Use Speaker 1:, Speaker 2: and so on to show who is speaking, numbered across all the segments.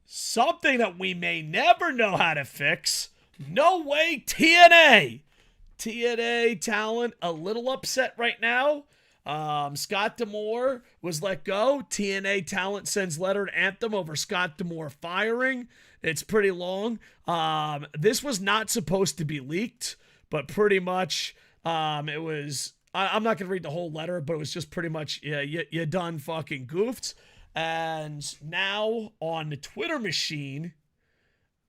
Speaker 1: something that we may never know how to fix. No way, TNA. TNA talent a little upset right now. Scott D'Amore was let go. TNA talent sends letter to Anthem over Scott D'Amore firing. It's pretty long. This was not supposed to be leaked, but pretty much it was. I'm not going to read the whole letter, but it was just pretty much, yeah, you done fucking goofed. And now on the Twitter machine,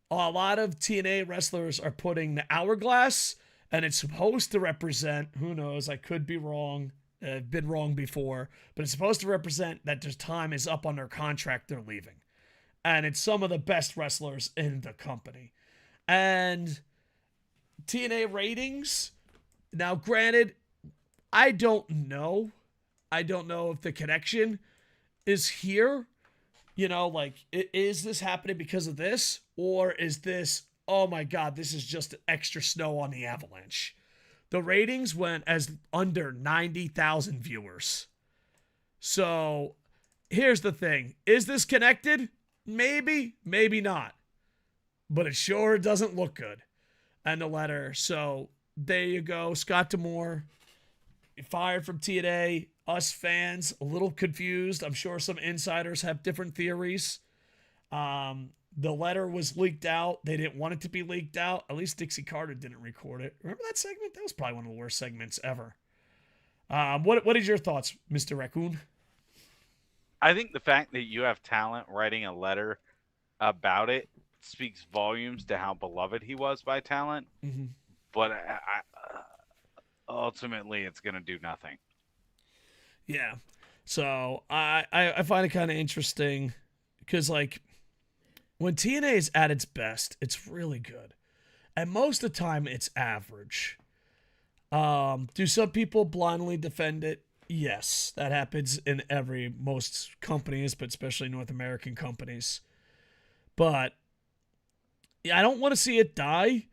Speaker 1: a lot of TNA wrestlers are putting the hourglass, and it's supposed to represent, who knows, I could be wrong. I've been wrong before, but it's supposed to represent that their time is up on their contract, they're leaving. And it's some of the best wrestlers in the company. And TNA ratings, now granted, I don't know. I don't know if the connection is here. You know, like, is this happening because of this? Or is this, oh my God, this is just extra snow on the avalanche? The ratings went as under 90,000 viewers. So here's the thing. Is this connected? Maybe, maybe not. But it sure doesn't look good. And the letter. So there you go. Scott D'Amore fired from TNA. Us fans, a little confused. I'm sure some insiders have different theories. The letter was leaked out. They didn't want it to be leaked out. At least Dixie Carter didn't record it. Remember that segment? That was probably one of the worst segments ever. What is your thoughts, Mr. Raccoon?
Speaker 2: I think the fact that you have talent writing a letter about it speaks volumes to how beloved he was by talent.
Speaker 1: Mm-hmm.
Speaker 2: But ultimately, it's going to do nothing.
Speaker 1: Yeah. So I find it kind of interesting because, like, when TNA is at its best, it's really good. And most of the time, it's average. Do some people blindly defend it? Yes, that happens in most companies, but especially North American companies. But yeah, I don't want to see it die,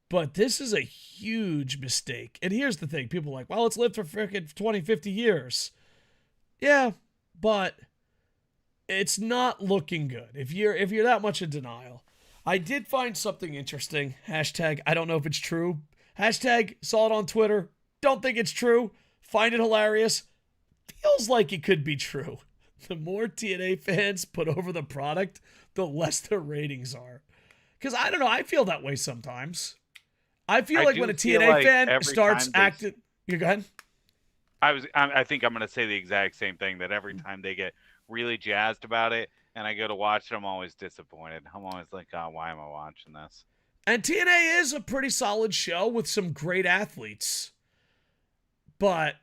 Speaker 1: but this is a huge mistake. And here's the thing. People are like, well, it's lived for freaking 20, 50 years. Yeah, but it's not looking good. If you're that much in denial. I did find something interesting. Hashtag, I don't know if it's true. Hashtag, saw it on Twitter. Don't think it's true. Find it hilarious. Feels like it could be true. The more TNA fans put over the product, the less their ratings are. Because I don't know, I feel that way sometimes. I feel like when a TNA fan starts acting... You go ahead.
Speaker 2: I think I'm going to say the exact same thing, that every time they get really jazzed about it and I go to watch it, I'm always disappointed. I'm always like, oh, why am I watching this?
Speaker 1: And TNA is a pretty solid show with some great athletes. But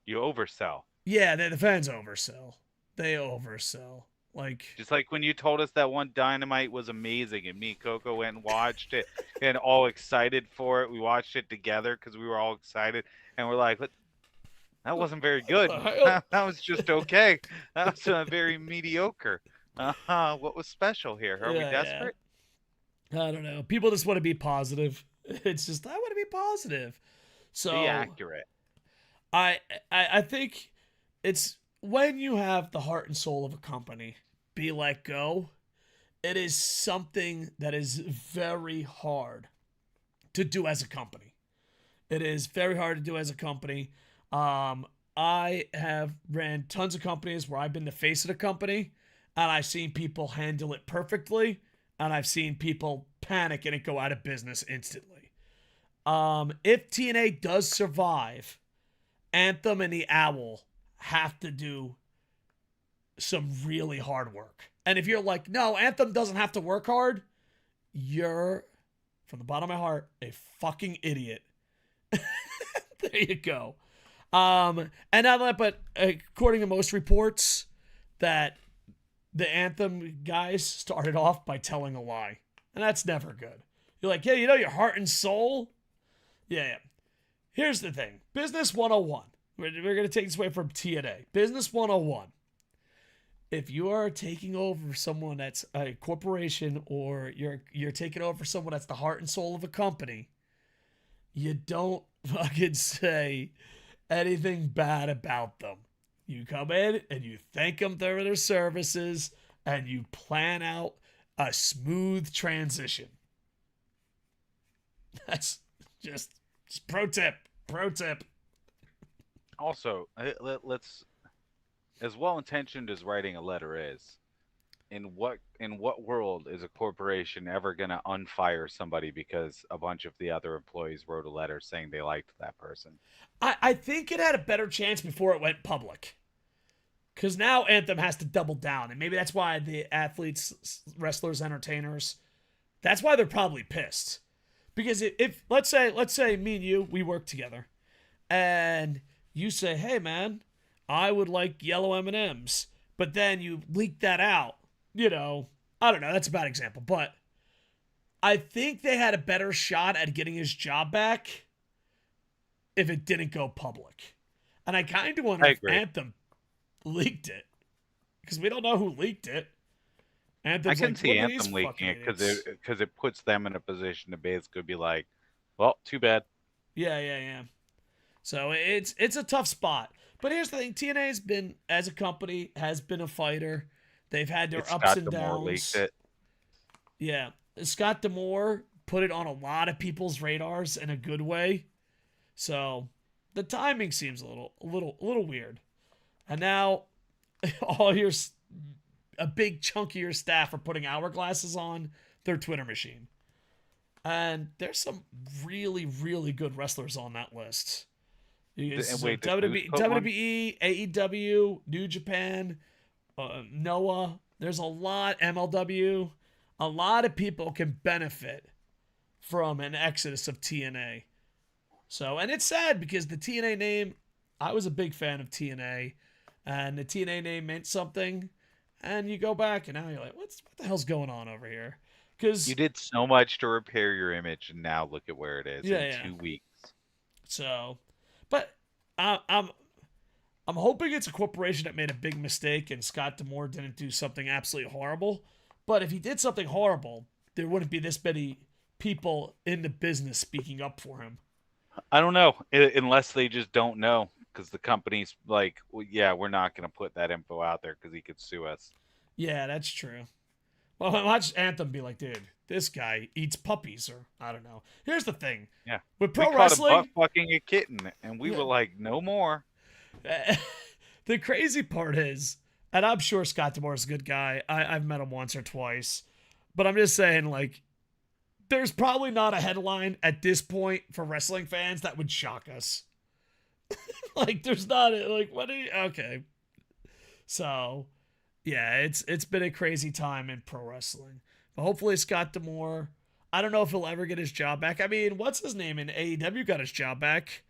Speaker 2: you oversell.
Speaker 1: Yeah, the fans oversell. They oversell. Like,
Speaker 2: just like when you told us that one Dynamite was amazing and me and Koco went and watched it and all excited for it. We watched it together because we were all excited and we're like, that wasn't very good. That was just okay. That was very mediocre. What was special here? Are we desperate?
Speaker 1: Yeah. I don't know. People just want to be positive. It's just, I want to be positive. So
Speaker 2: be accurate.
Speaker 1: I think it's when you have the heart and soul of a company be let go, it is something that is very hard to do as a company. It is very hard to do as a company. I have ran tons of companies where I've been the face of the company and I've seen people handle it perfectly and I've seen people panic and it go out of business instantly. If TNA does survive, Anthem and the Owl have to do some really hard work. And if you're like, no, Anthem doesn't have to work hard, you're, from the bottom of my heart, a fucking idiot. There you go. And now that, but according to most reports, that the Anthem guys started off by telling a lie. And that's never good. You're like, yeah, you know your heart and soul? Yeah. Here's the thing. Business 101. We're going to take this away from TNA. Business 101. If you are taking over someone that's a corporation or you're taking over someone that's the heart and soul of a company, you don't fucking say anything bad about them. You come in and you thank them for their services and you plan out a smooth transition. That's just pro tip. Pro tip.
Speaker 2: Also, let's, as well intentioned as writing a letter is, in what world is a corporation ever gonna unfire somebody because a bunch of the other employees wrote a letter saying they liked that person?
Speaker 1: I think it had a better chance before it went public. Because now Anthem has to double down. And maybe that's why the athletes, wrestlers, entertainers, that's why they're probably pissed. Because if let's say me and you, we work together, and you say, hey man, I would like yellow M&Ms, but then you leak that out, I don't know, that's a bad example, but I think they had a better shot at getting his job back if it didn't go public. And I kind of wonder if Anthem leaked it, because we don't know who leaked it. Anthem's
Speaker 2: I can
Speaker 1: like,
Speaker 2: see
Speaker 1: look at these
Speaker 2: Anthem leaking
Speaker 1: fucking
Speaker 2: it
Speaker 1: idiots.
Speaker 2: because it puts them in a position to basically be like, well, too bad.
Speaker 1: Yeah. So it's a tough spot. But here's the thing: TNA has been, as a company, has been a fighter. They've had their ups
Speaker 2: Scott
Speaker 1: and
Speaker 2: D'Amore
Speaker 1: downs.
Speaker 2: leaked it.
Speaker 1: Yeah, Scott D'Amore put it on a lot of people's radars in a good way. So the timing seems a little weird. And now a big chunk of your staff are putting hourglasses on their Twitter machine. And there's some really, really good wrestlers on that list.
Speaker 2: Wait,
Speaker 1: WWE, AEW, New Japan, Noah. There's a lot, MLW. A lot of people can benefit from an exodus of TNA. So, and it's sad because the TNA name, I was a big fan of TNA, and the TNA name meant something. And you go back, and now you're like, what the hell's going on over here? Because
Speaker 2: you did so much to repair your image, and now look at where it is in 2 weeks.
Speaker 1: So, but I'm hoping it's a corporation that made a big mistake, and Scott D'Amore didn't do something absolutely horrible. But if he did something horrible, there wouldn't be this many people in the business speaking up for him.
Speaker 2: I don't know, unless they just don't know, because the company's like, well, yeah, we're not going to put that info out there because he could sue us.
Speaker 1: Yeah, that's true. Well, watch Anthem be like, dude, this guy eats puppies, or I don't know. Here's the thing.
Speaker 2: Yeah.
Speaker 1: With pro
Speaker 2: we
Speaker 1: wrestling,
Speaker 2: caught a butt fucking a kitten, and we were like, no more.
Speaker 1: The crazy part is, and I'm sure Scott D'Amore's a good guy. I've met him once or twice. But I'm just saying, like, there's probably not a headline at this point for wrestling fans that would shock us. Like, there's not, like, what are you, okay. So, yeah, it's been a crazy time in pro wrestling. But hopefully Scott D'Amore, I don't know if he'll ever get his job back. I mean, what's his name in AEW got his job back?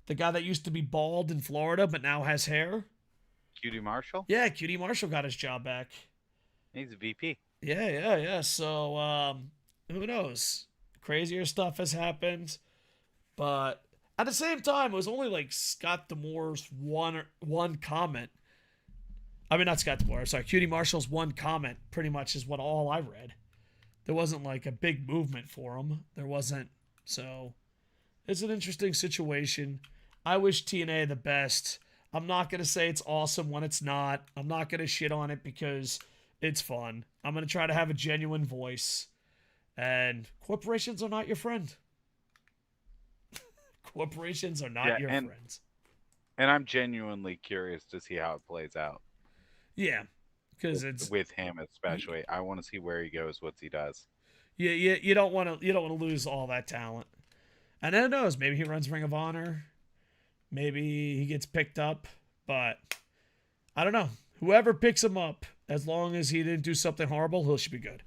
Speaker 1: The guy that used to be bald in Florida but now has hair?
Speaker 2: QT Marshall?
Speaker 1: Yeah, QT Marshall got his job back.
Speaker 2: He's a VP.
Speaker 1: Yeah. So, who knows? Crazier stuff has happened. But at the same time, it was only like Scott D'Amore's one comment. I mean, not Scott D'Amore. Sorry, QT Marshall's one comment pretty much is what all I read. There wasn't like a big movement for him. There wasn't. So, it's an interesting situation. I wish TNA the best. I'm not going to say it's awesome when it's not. I'm not going to shit on it because it's fun. I'm going to try to have a genuine voice. And corporations are not your friend. Corporations are not your friends.
Speaker 2: And I'm genuinely curious to see how it plays out.
Speaker 1: Yeah, because it's
Speaker 2: with him especially. I want to see where he goes, what he does.
Speaker 1: Yeah, you don't want to lose all that talent. And who knows? Maybe he runs Ring of Honor. Maybe he gets picked up. But I don't know. Whoever picks him up, as long as he didn't do something horrible, he should be good.